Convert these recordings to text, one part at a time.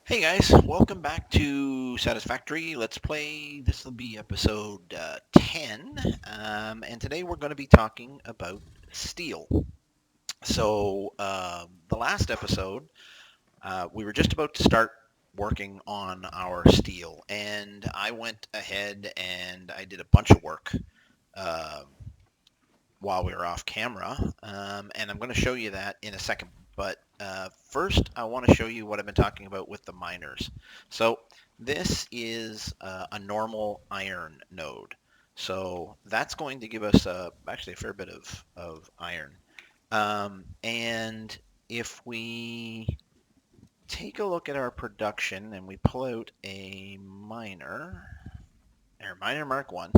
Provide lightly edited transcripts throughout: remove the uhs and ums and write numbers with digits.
Hey guys, welcome back to Satisfactory. Let's play. This will be episode 10, and today we're going to be talking about steel. The last episode, we were just about to start working on our steel, and I went ahead and I did a bunch of work uh, while we were off camera, and I'm going to show you that in a second. But first, I want to show you what I've been talking about with the miners. So this is a normal iron node. So that's going to give us actually a fair bit of iron. And if we take a look at our production and we pull out a miner, or miner Mark 1,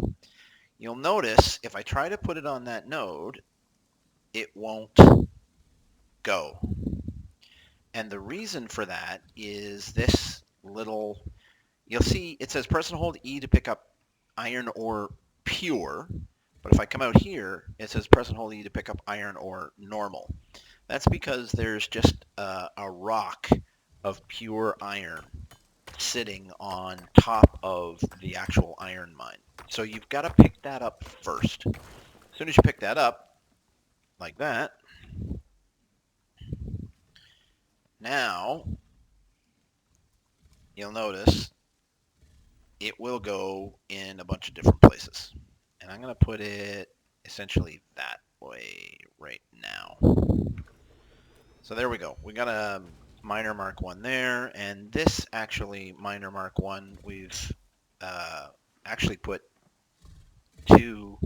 you'll notice if I try to put it on that node, it won't go. And the reason for that is this little, you'll see it says press and hold E to pick up iron ore pure. But if I come out here, it says press and hold E to pick up iron ore normal. That's because there's just a rock of pure iron sitting on top of the actual iron mine. So you've got to pick that up first. As soon as you pick that up, like that, now you'll notice it will go in a bunch of different places. And I'm going to put it essentially that way right now. So there we go. We got a minor Mark 1 there, and this actually minor Mark 1, we've actually put two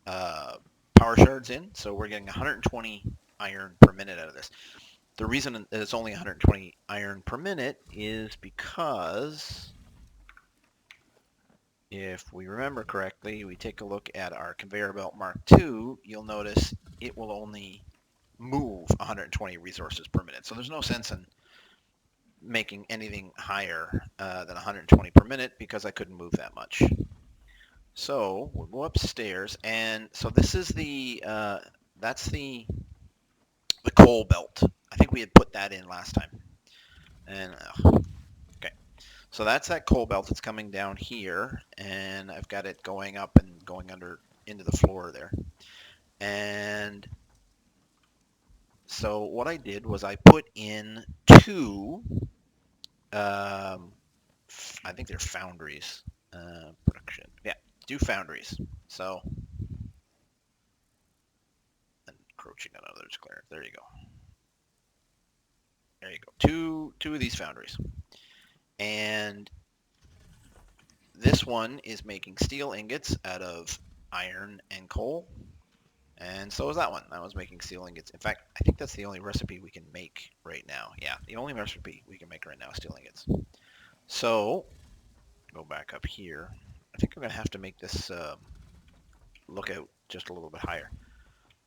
uh, power shards in, so we're getting 120 iron per minute out of this. The reason that it's only 120 iron per minute is because if we remember correctly, we take a look at our conveyor belt Mark II, you'll notice it will only move 120 resources per minute. So there's no sense in making anything higher than 120 per minute because I couldn't move that much. So we'll go upstairs, and so this is that's the coal belt. I think we had put that in last time. And okay, so that's that coal belt that's coming down here, and I've got it going up and going under into the floor there. And so what I did was I put in two, um, I think they're foundries, production. Yeah, two foundries. So, encroaching on others, Claire. There you go. There you go. Two of these foundries. And this one is making steel ingots out of iron and coal. And so is that one. That one's making steel ingots. In fact, I think that's the only recipe we can make right now. Yeah, the only recipe we can make right now is steel ingots. So, go back up here. I think I'm going to have to make this lookout just a little bit higher.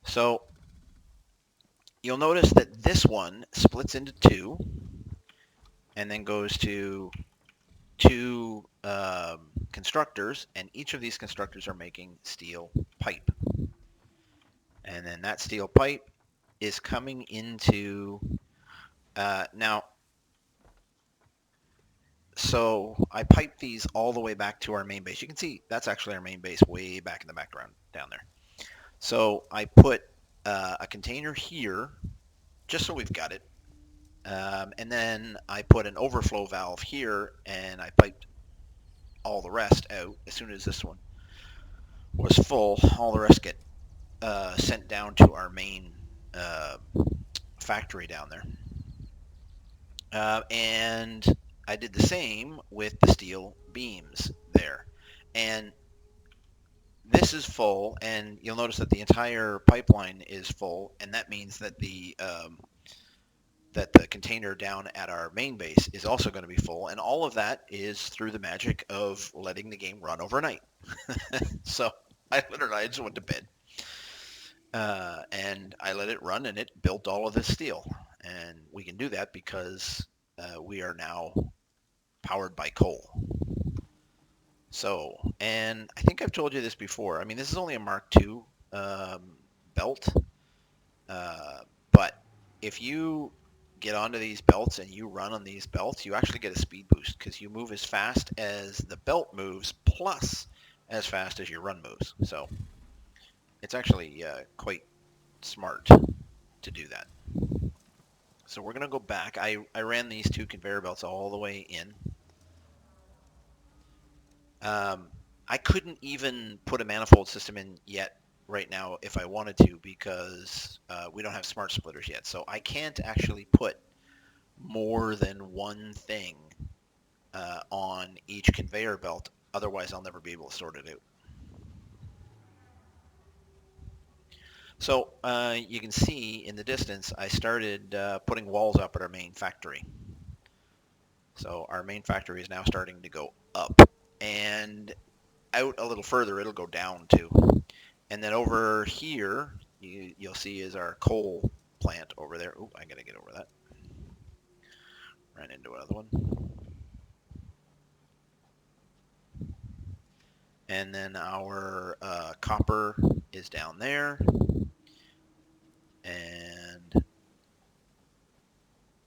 So, you'll notice that this one splits into two and then goes to two constructors, and each of these constructors are making steel pipe. And then that steel pipe is coming into now. So I pipe these all the way back to our main base. You can see that's actually our main base way back in the background down there. So I put a container here just so we've got it. And then I put an overflow valve here, and I piped all the rest out. As soon as this one was full, all the rest get sent down to our main uh, factory down there. And I did the same with the steel beams there. And this is full, and you'll notice that the entire pipeline is full, and that means that the container down at our main base is also going to be full, and all of that is through the magic of letting the game run overnight. So I just went to bed, and I let it run, and it built all of this steel, and we can do that because we are now powered by coal. So, and I think I've told you this before. I mean, this is only a Mark II belt, but if you get onto these belts and you run on these belts, you actually get a speed boost because you move as fast as the belt moves plus as fast as your run moves. So it's actually quite smart to do that. So we're going to go back. I ran these two conveyor belts all the way in. Um, I couldn't even put a manifold system in yet right now if I wanted to because we don't have smart splitters yet. So I can't actually put more than one thing on each conveyor belt. Otherwise, I'll never be able to sort it out. So you can see in the distance, I started putting walls up at our main factory. So our main factory is now starting to go up. And out a little further, it'll go down too. And then over here, you'll see is our coal plant over there. Oh, I got to get over that. Ran into another one. And then our copper is down there. And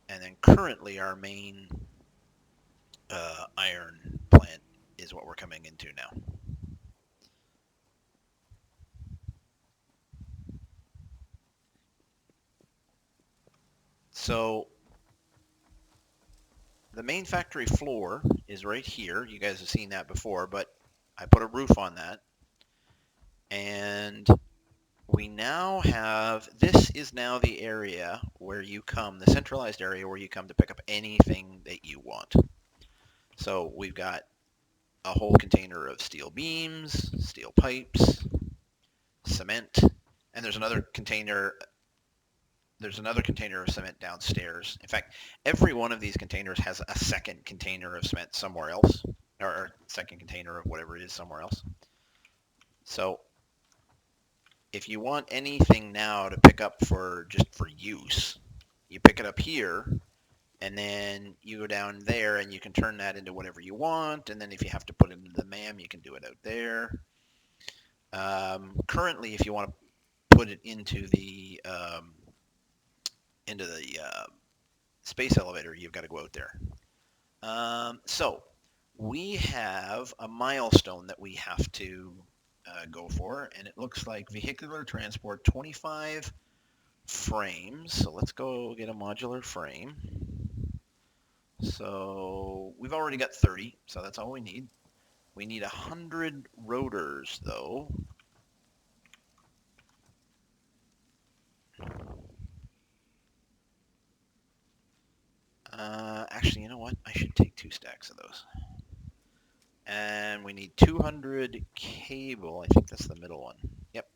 then currently our main iron plant is what we're coming into now. So the main factory floor is right here. You guys have seen that before, but I put a roof on that. And we now have, this is now the area where you come, the centralized area where you come to pick up anything that you want. So we've got a whole container of steel beams, steel pipes, cement, and there's another container of cement downstairs. In fact, every one of these containers has a second container of cement somewhere else, or second container of whatever it is somewhere else. So if you want anything now to pick up for just for use, you pick it up here, and then you go down there and you can turn that into whatever you want. And then if you have to put it into the MAM, you can do it out there. Currently, if you want to put it into the space elevator, you've got to go out there. So we have a milestone that we have to go for, and it looks like vehicular transport 25 frames. So let's go get a modular frame. So we've already got 30, so that's all we need. We need 100 rotors, though. Actually, you know what? I should take 2 stacks of those. And we need 200 cable. I think that's the middle one. Yep.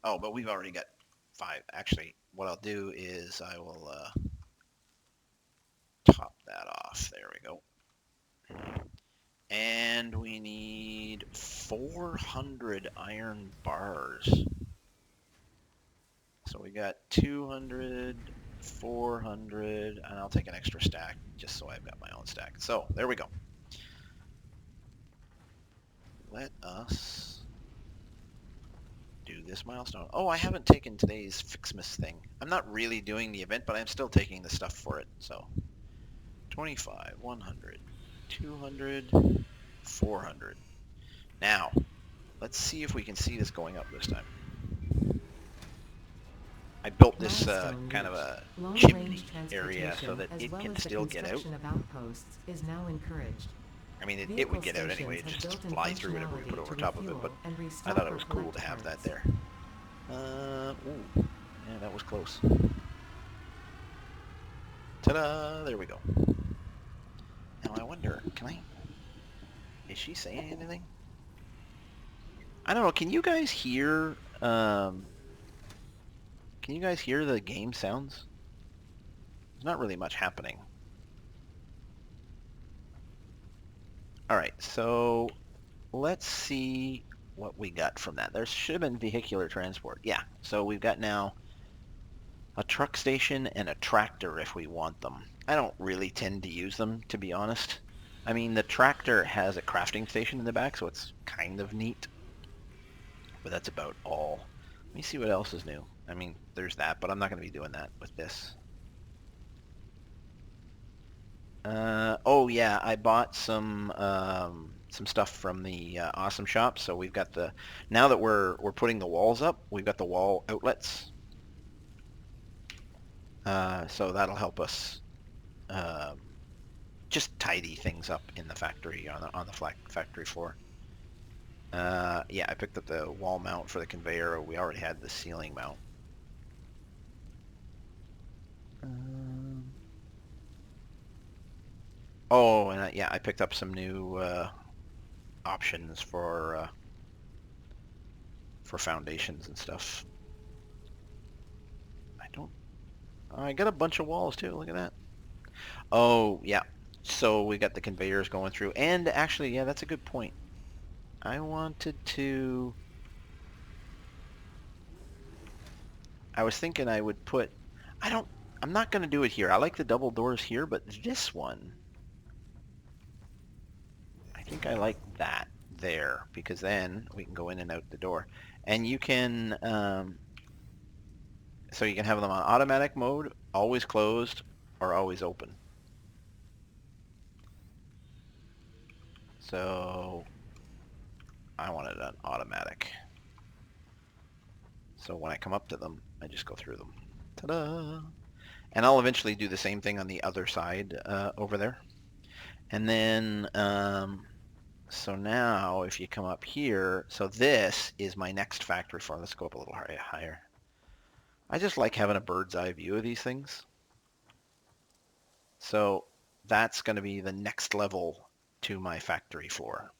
Oh, but we've already got 5. Actually, what I'll do is I will top that off. There we go. And we need 400 iron bars. So we got 200, 400, and I'll take an extra stack just so I've got my own stack. So there we go. Let us do this milestone. Oh, I haven't taken today's Fixmas thing. I'm not really doing the event, but I'm still taking the stuff for it. So 25, 100, 200, 400. Now, let's see if we can see this going up this time. I built this kind of a chimney area so that it can still get out. Of outposts is now encouraged. I mean, it would get out anyway. It just fly through whatever we put over top of it. But I thought it was cool to have that there. Ooh, yeah, that was close. Ta-da! There we go. Now I wonder, is she saying anything? I don't know. Can you guys hear? Can you guys hear the game sounds? There's not really much happening. All right, so let's see what we got from that. There should have been vehicular transport. Yeah, so we've got now a truck station and a tractor if we want them. I don't really tend to use them, to be honest. I mean, the tractor has a crafting station in the back, so it's kind of neat. But that's about all. Let me see what else is new. I mean, there's that, but I'm not going to be doing that with this. Oh yeah, I bought some stuff from the Awesome Shop. So we've got the now that we're putting the walls up, we've got the wall outlets. So that'll help us um, just tidy things up in the factory on the factory floor. Yeah, I picked up the wall mount for the conveyor. We already had the ceiling mount. Um, oh, and yeah, I picked up some new options for foundations and stuff. I don't. I got a bunch of walls too. Look at that. Oh, yeah. So we got the conveyors going through, and actually, yeah, that's a good point. I wanted to. I was thinking I would put. I don't. I'm not going to do it here. I like the double doors here, but this one, I think I like that there because then we can go in and out the door, and you can. So you can have them on automatic mode, always closed, or always open. So I wanted an automatic. So when I come up to them, I just go through them. Ta-da! And I'll eventually do the same thing on the other side over there. And then, so now if you come up here, so this is my next factory floor. Let's go up a little higher. I just like having a bird's eye view of these things. So that's going to be the next level to my factory floor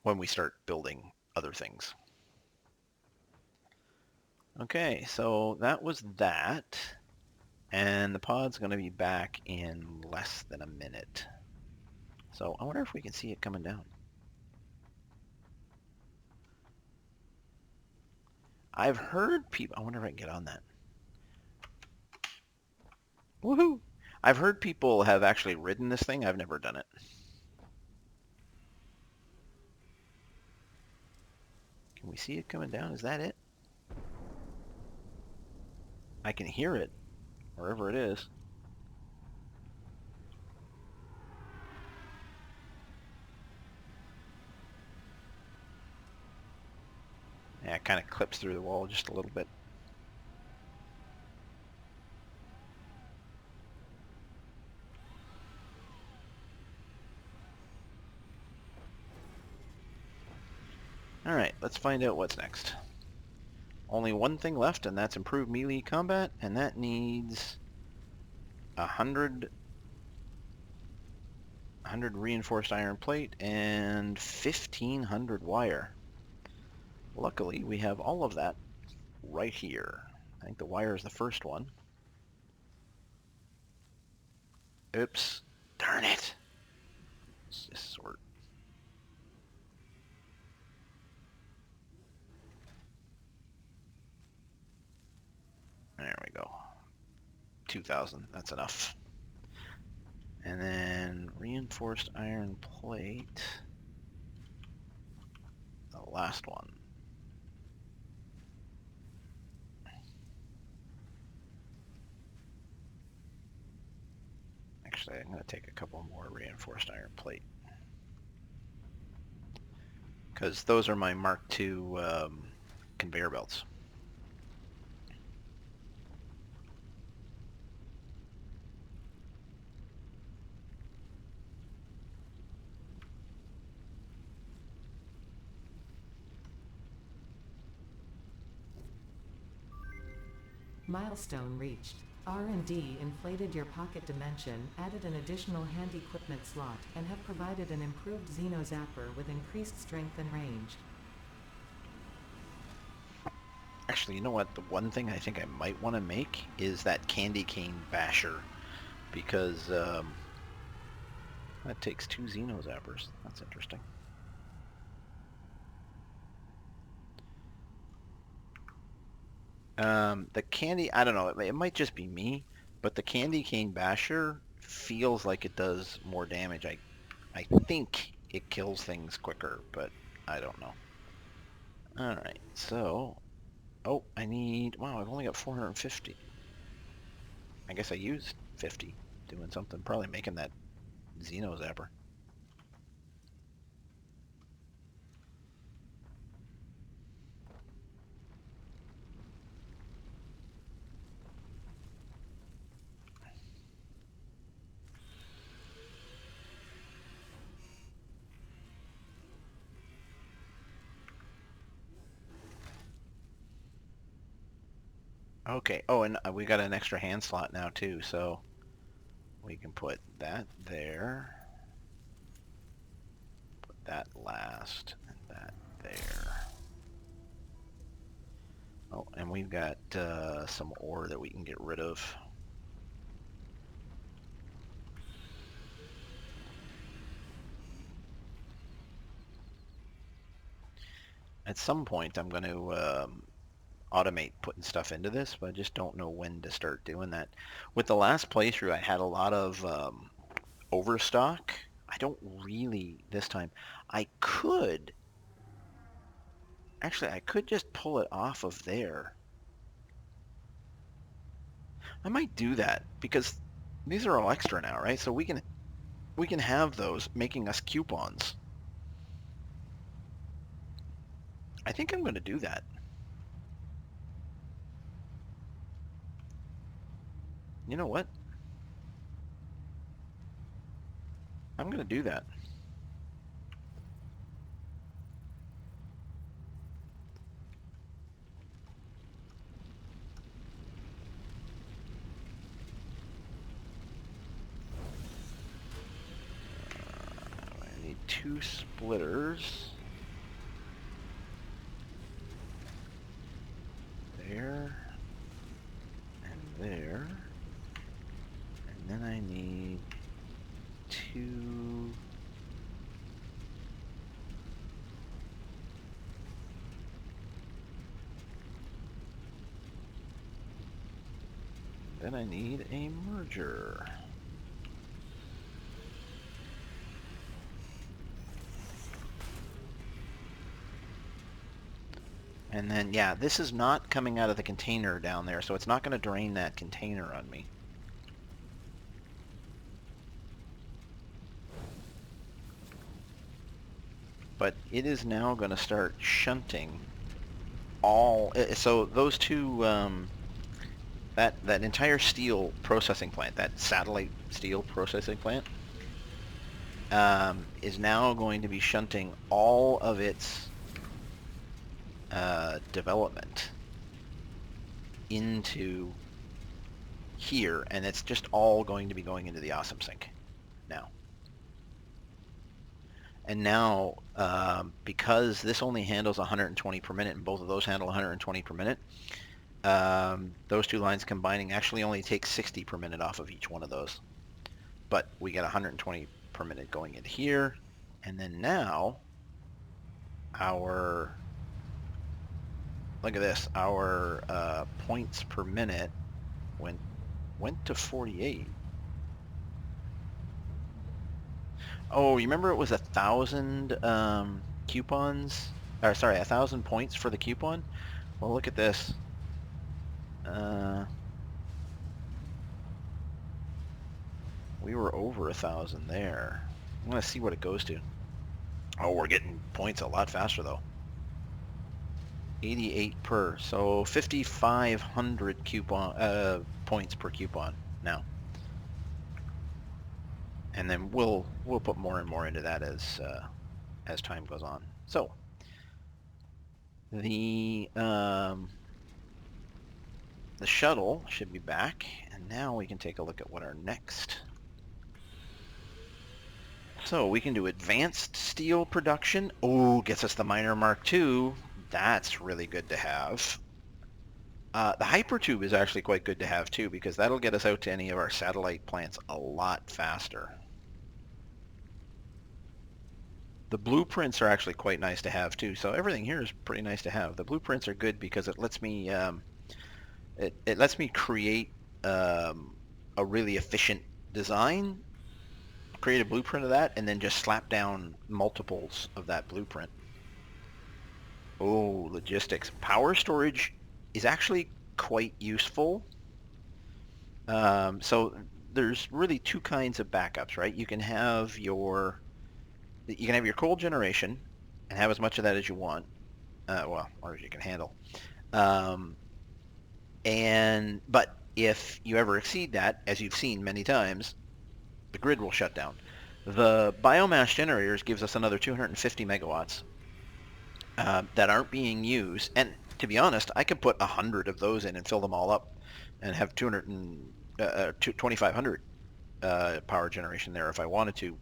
when we start building other things. Okay, so that was that. And the pod's going to be back in less than a minute. So I wonder if we can see it coming down. I've heard people... I wonder if I can get on that. Woohoo! I've heard people have actually ridden this thing. I've never done it. Can we see it coming down? Is that it? I can hear it, wherever it is. Yeah, it kind of clips through the wall just a little bit. Alright, let's find out what's next. Only one thing left, and that's improved melee combat, and that needs 100 reinforced iron plate and 1,500 wire. Luckily, we have all of that right here. I think the wire is the first one. Oops. Darn it. Let's just sort. There we go. 2,000. That's enough. And then reinforced iron plate. The last one. Actually, I'm going to take a couple more reinforced iron plate. Because those are my Mark II conveyor belts. Milestone reached. R&D inflated your pocket dimension, added an additional hand equipment slot, and have provided an improved Xeno Zapper with increased strength and range. Actually, you know what? The one thing I think I might want to make is that candy cane basher. Because that takes 2 Xeno Zappers. That's interesting. The candy, I don't know, it might just be me, but the candy cane basher feels like it does more damage. I think it kills things quicker, but I don't know. Alright, so, oh, I need, wow, I've only got 450. I guess I used 50 doing something, probably making that Xeno zapper. Okay. Oh, and we got an extra hand slot now too, so we can put that there, put that last, and that there. Oh, and we've got some ore that we can get rid of. At some point, I'm going to automate putting stuff into this, but I just don't know when to start doing that. With the last playthrough, I had a lot of overstock. I don't really this time. I could, actually, I could just pull it off of there. I might do that because these are all extra now, right? So we can have those making us coupons. I think I'm going to do that. You know what? I'm going to do that. I need 2 splitters. There. And there. And then I need 2... Then I need a merger. And then, yeah, this is not coming out of the container down there, so it's not going to drain that container on me. But it is now going to start shunting all... So those two, that entire steel processing plant, that satellite steel processing plant, is now going to be shunting all of its development into here, and it's just all going to be going into the awesome sink now. And now, because this only handles 120 per minute, and both of those handle 120 per minute, those two lines combining actually only take 60 per minute off of each one of those. But we get 120 per minute going into here, and then now our, look at this, our points per minute went to 48. Oh, you remember it was 1,000 coupons? Or sorry, 1,000 points for the coupon? Well, look at this. We were over 1,000 there. I'm gonna see what it goes to. Oh, we're getting points a lot faster though. 88 per, so 5,500 coupon points per coupon now. And then we'll put more and more into that as time goes on. So the shuttle should be back, and now we can take a look at what our next. So we can do advanced steel production. Oh, gets us the miner Mark II. That's really good to have. The hypertube is actually quite good to have too, because that'll get us out to any of our satellite plants a lot faster. The blueprints are actually quite nice to have too, so everything here is pretty nice to have. The blueprints are good because it lets me it lets me create a really efficient design, create a blueprint of that, and then just slap down multiples of that blueprint. Oh, logistics. Power storage is actually quite useful. So there's really two kinds of backups, right? You can have your coal generation and have as much of that as you want, well, or as you can handle. Um, but if you ever exceed that, as you've seen many times, the grid will shut down. The biomass generators gives us another 250 megawatts that aren't being used. And to be honest, I could put 100 of those in and fill them all up and have 2,500 power generation there if I wanted to.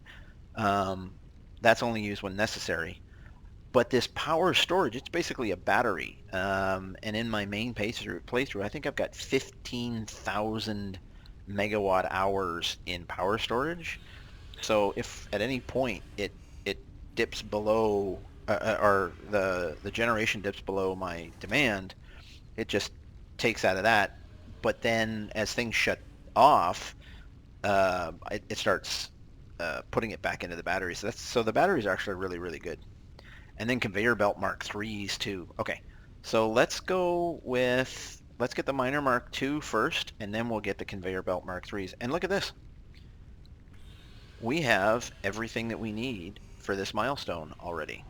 Um, that's only used when necessary. But this power storage, it's basically a battery. And in my main playthrough, I think I've got 15,000 megawatt hours in power storage. So if at any point it dips below, or the generation dips below my demand, it just takes out of that. But then as things shut off, it starts putting it back into the battery. So the batteries are actually really, really good. And then conveyor belt Mark IIIs too. Okay, so let's get the miner Mark II first, and then we'll get the conveyor belt Mark IIIs. And look at this. We have everything that we need for this milestone already.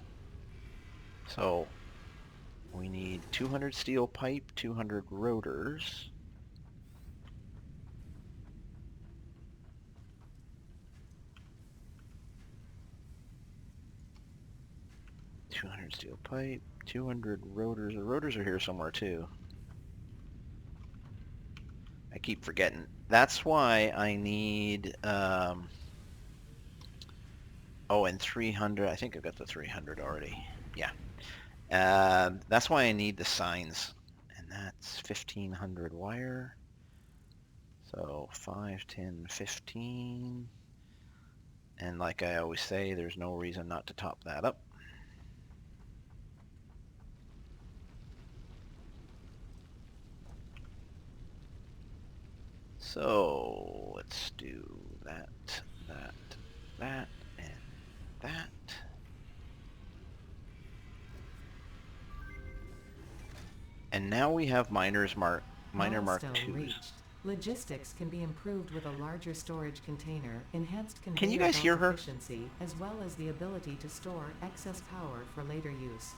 So we need 200 steel pipe, 200 rotors. $200 steel pipe, 200 rotors. The rotors are here somewhere too. I keep forgetting. That's why I need, oh, and 300. I think I've got the 300 already. Yeah. That's why I need the signs. And that's 1,500 wire. So 5, 10, 15. And like I always say, there's no reason not to top that up. So let's do that, that, that, and that. And now we have miner Mark Milestone 2s. reached. Logistics can be improved with a larger storage container, enhanced Can you conveyor guys belt hear her? efficiency, as well as the ability to store excess power for later use.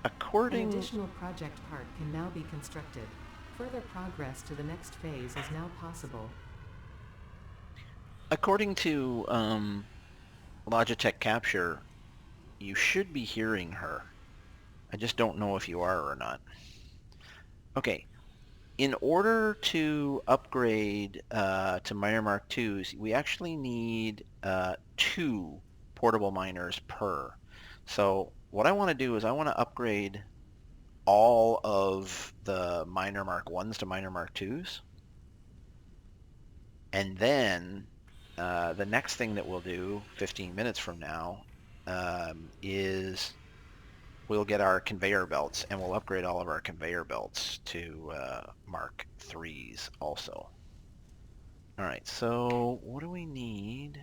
An According additional project part can now be constructed. Further progress to the next phase is now possible. according to Logitech Capture, you should be hearing her. I just don't know if you are or not. Okay, in order to upgrade to Miner Mark IIs, we actually need 2 portable miners per. So what I want to do is I want to upgrade all of the Miner Mark 1s to Miner Mark 2s. And then the next thing that we'll do 15 minutes from now is we'll get our conveyor belts, and we'll upgrade all of our conveyor belts to Mark IIIs also. All right, so what do we need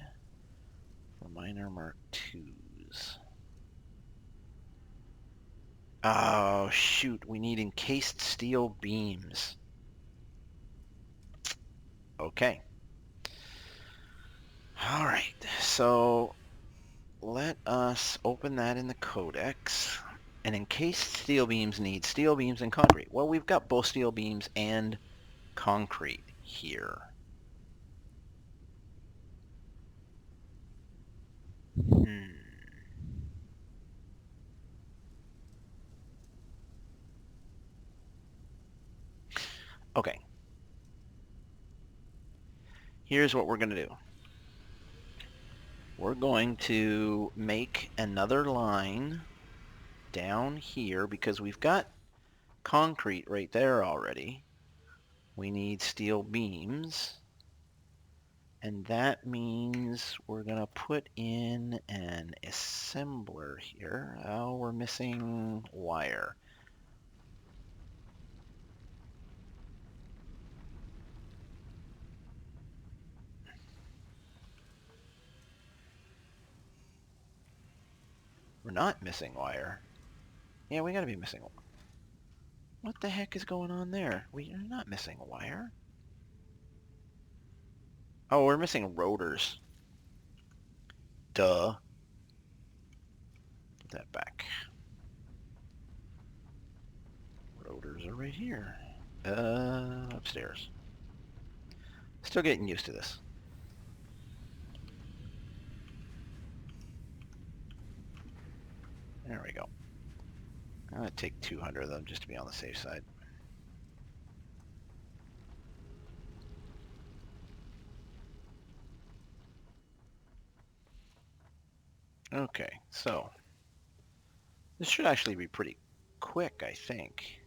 for miner Mark IIs? Oh, shoot, we need encased steel beams. Okay. All right, so let us open that in the codex. And encased steel beams need steel beams and concrete. Well, we've got both steel beams and concrete here. Hmm. Okay. Here's what we're going to do. We're going to make another line down here because we've got concrete right there already. We need steel beams. And that means we're going to put in an assembler here. Oh, we're missing wire. We're not missing wire. Yeah, we got to be missing. What the heck is going on there? We are not missing a wire. Oh, we're missing rotors. Duh. Put that back. Rotors are right here. Upstairs. Still getting used to this. There we go. I'm going to take 200 of them just to be on the safe side. Okay, so this should actually be pretty quick, I think.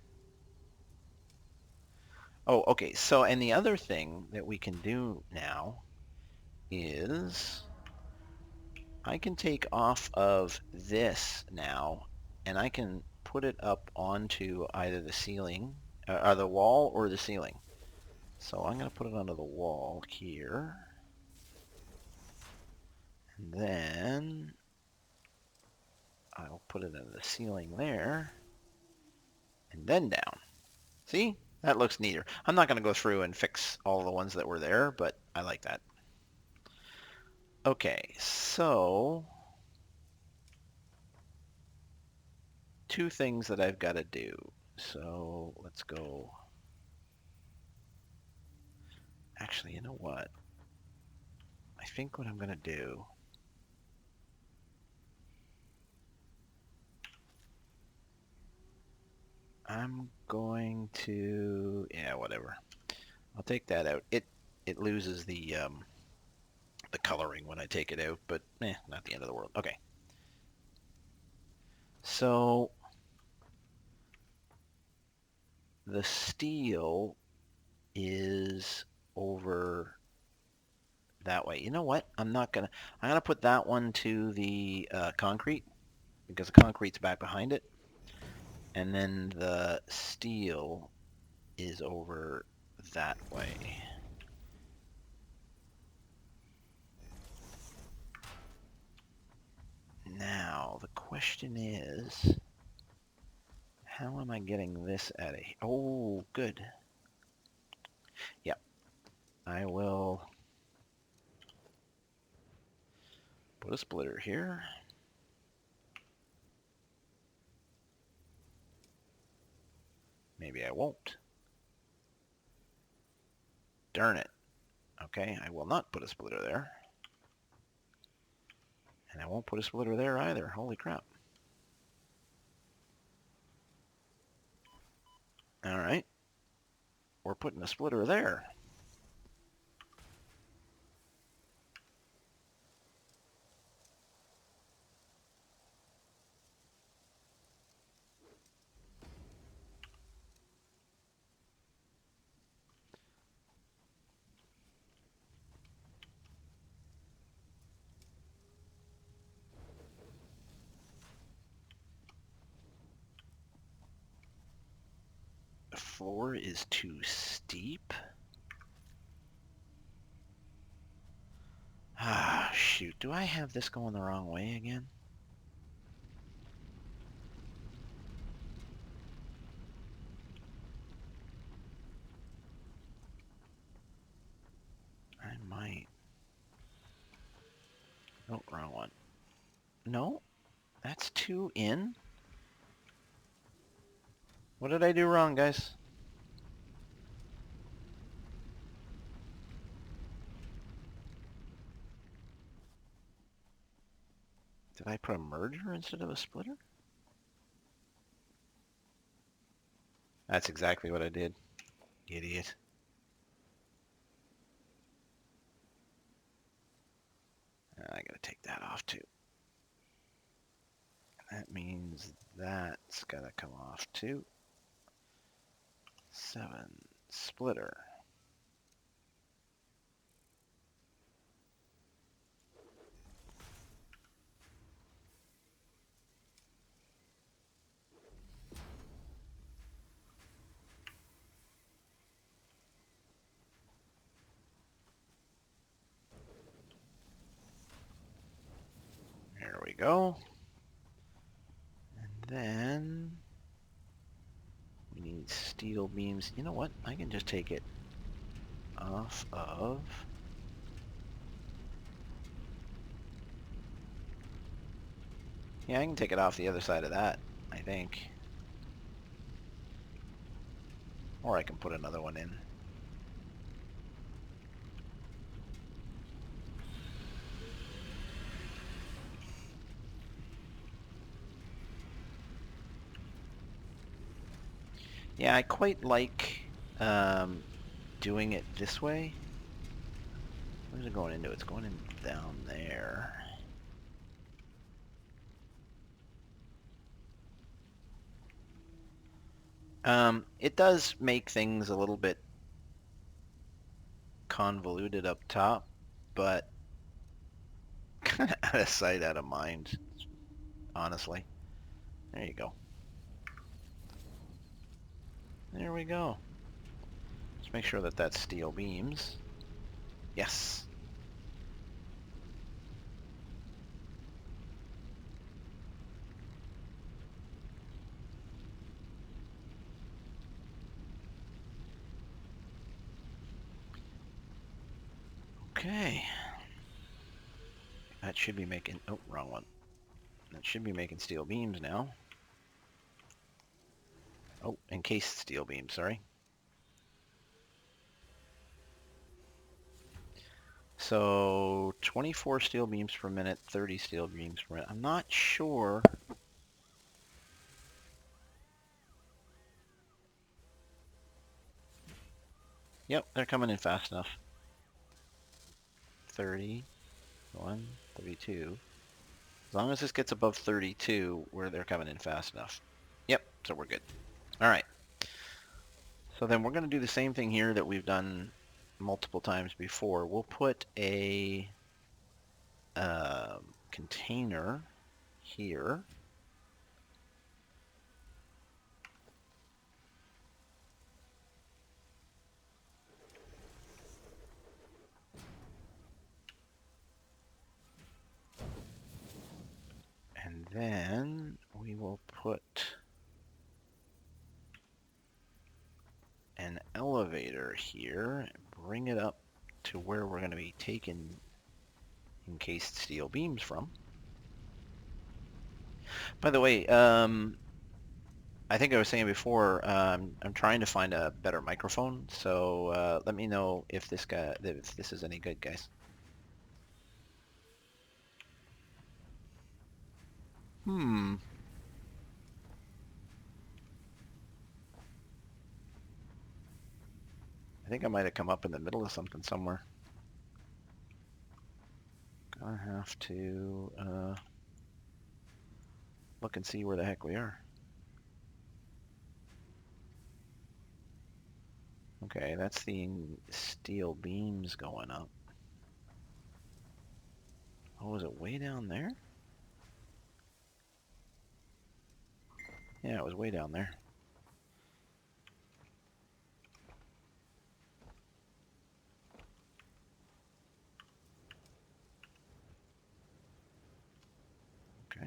Oh, okay, so and the other thing that we can do now is I can take off of this now and I can put it up onto either the ceiling, or the wall or the ceiling. So I'm going to put it onto the wall here. And then I'll put it into the ceiling there and then down. See? That looks neater. I'm not going to go through and fix all the ones that were there, but I like that. Okay, so two things that I've got to do. So let's go. Actually, you know what? I think what I'm going to do, I'm going to, yeah, whatever. I'll take that out. It loses the coloring when I take it out, but not the end of the world. Okay. So the steel is over that way. You know what? I'm gonna put that one to the concrete because the concrete's back behind it, and then the steel is over that way. Now the question is, how am I getting this at a? Oh, good. Yep. I will put a splitter here. Maybe I won't. Darn it. Okay, I will not put a splitter there. And I won't put a splitter there either. Holy crap. All right. We're putting a splitter there. The floor is too steep. Ah, shoot. Do I have this going the wrong way again? I might. Oh, wrong one. No, that's two in. What did I do wrong, guys? Did I put a merger instead of a splitter? That's exactly what I did. Idiot. I gotta take that off too. That means that's gotta come off too. 7 splitter. There we go. And then we need steel beams. You know what? I can just take it off of Yeah, I can take it off the other side of that, I think. Or I can put another one in. Yeah, I quite like doing it this way. Where's it going into? It's going in down there. It does make things a little bit convoluted up top, but kind of out of sight, out of mind, honestly. There you go. There we go. Let's make sure that that's steel beams. Yes. Okay. That should be making... Oh, wrong one. That should be making steel beams now. Oh, encased steel beams, sorry. So 24 steel beams per minute, 30 steel beams per minute. I'm not sure. Yep, they're coming in fast enough. 31, 32. As long as this gets above 32, where they're coming in fast enough. Yep, so we're good. All right. So then we're going to do the same thing here that we've done multiple times before. We'll put a container here. And then we will put an elevator here, bring it up to where we're going to be taking encased steel beams from. By the way, I think I was saying before, I'm trying to find a better microphone, so let me know if this is any good, guys. Hmm. I think I might have come up in the middle of something somewhere. Gonna have to look and see where the heck we are. Okay, that's the steel beams going up. Oh, is it way down there? Yeah, it was way down there. Okay.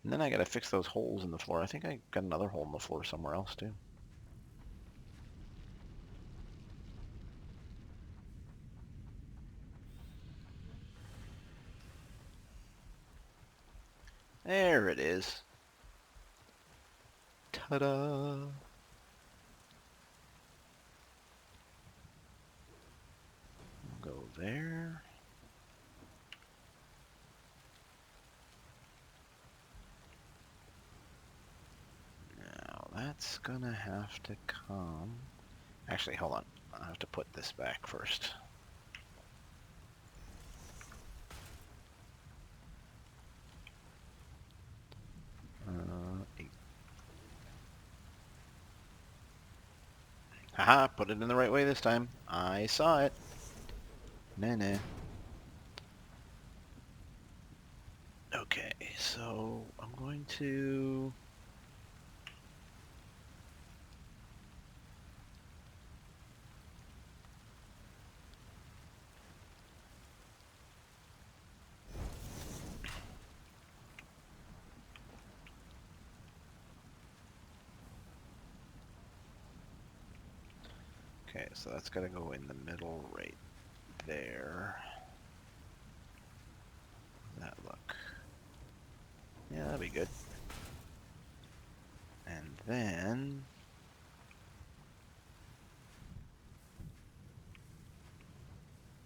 And then I gotta fix those holes in the floor. I think I got another hole in the floor somewhere else too. There it is. Ta-da! We'll go there. Now that's gonna have to come. Actually, hold on. I have to put this back first. Eight. Haha, put it in the right way this time. I saw it. Nah. Okay, so I'm going to... Okay, so that's got to go in the middle right there. That look. then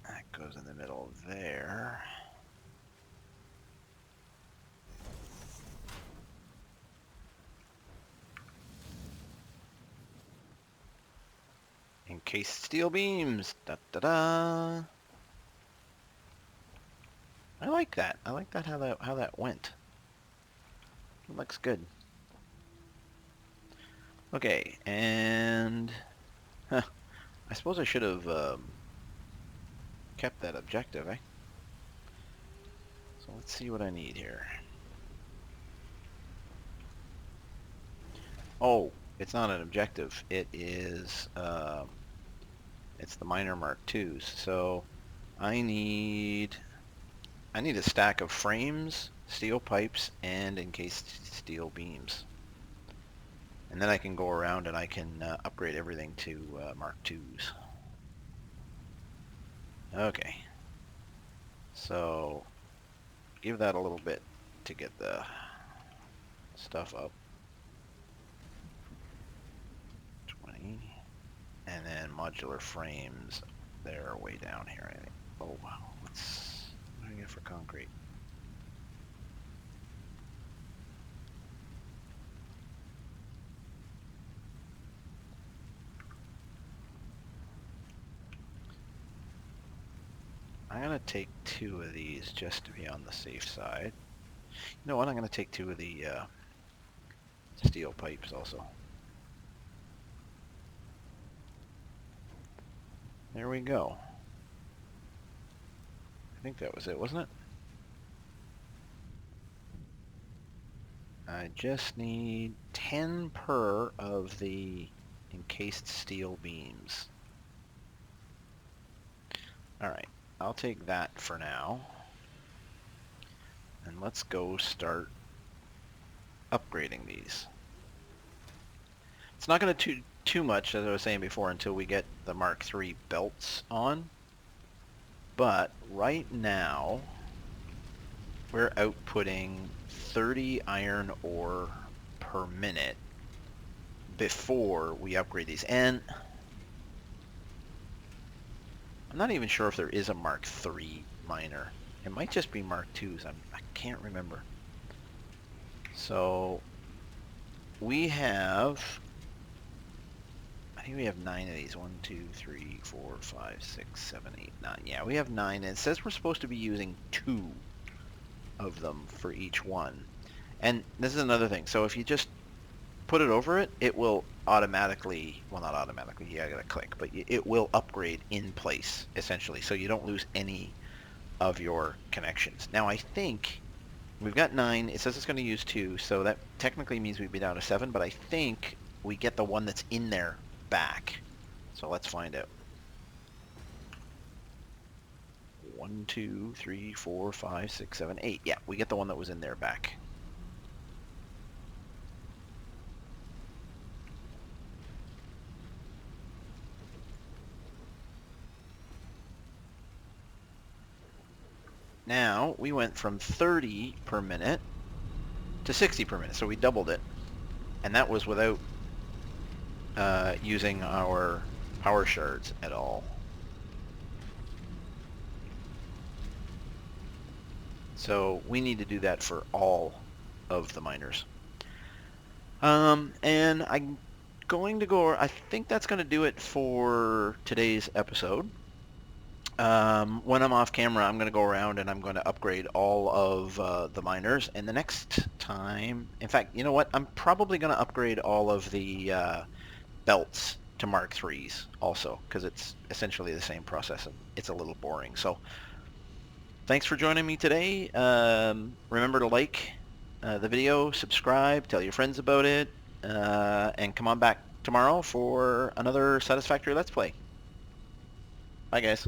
that goes in the middle there. Encased steel beams. Da da da. I like that. I like that how that went. It looks good. Okay, and I suppose I should have kept that objective, eh? So let's see what I need here. Oh, it's not an objective. It is it's the minor Mark IIs. So I need a stack of frames, steel pipes, and encased steel beams. And then I can go around and I can upgrade everything to Mark IIs. Okay. So give that a little bit to get the stuff up. 20. And then modular frames, they're way down here, I think. Oh, wow. What do I get for concrete? I'm going to take 2 of these just to be on the safe side. You know what? I'm going to take 2 of the steel pipes also. There we go. I think that was it, wasn't it? I just need 10 per of the encased steel beams. Alright, I'll take that for now. And let's go start upgrading these. It's not going to do too much, as I was saying before, until we get the Mark III belts on. But right now, we're outputting 30 iron ore per minute before we upgrade these. And I'm not even sure if there is a Mark III miner. It might just be Mark IIs. I can't remember. So we have, I think we have 9 of these. 1, 2, 3, 4, 5, 6, 7, 8, 9. Yeah, we have 9. And it says we're supposed to be using 2 of them for each one. And this is another thing. So if you just put it over it, it will automatically, well, not automatically, yeah, I gotta click, but it will upgrade in place, essentially, so you don't lose any of your connections. Now, I think we've got 9. It says it's going to use 2, so that technically means we'd be down to 7, but I think we get the one that's in there back. So let's find out. 1, 2, 3, 4, 5, 6, 7, 8. Yeah, we get the one that was in there back. Now, we went from 30 per minute to 60 per minute, so we doubled it. And that was without using our power shards at all. So we need to do that for all of the miners. And I'm going to go, I think that's going to do it for today's episode. When I'm off camera, I'm going to go around and I'm going to upgrade all of the miners. And the next time, in fact, you know what? I'm probably going to upgrade all of the belts to Mark IIIs also, because it's essentially the same process and it's a little boring. So thanks for joining me today. Remember to like the video, subscribe, tell your friends about it, and come on back tomorrow for another Satisfactory Let's Play. Bye, guys.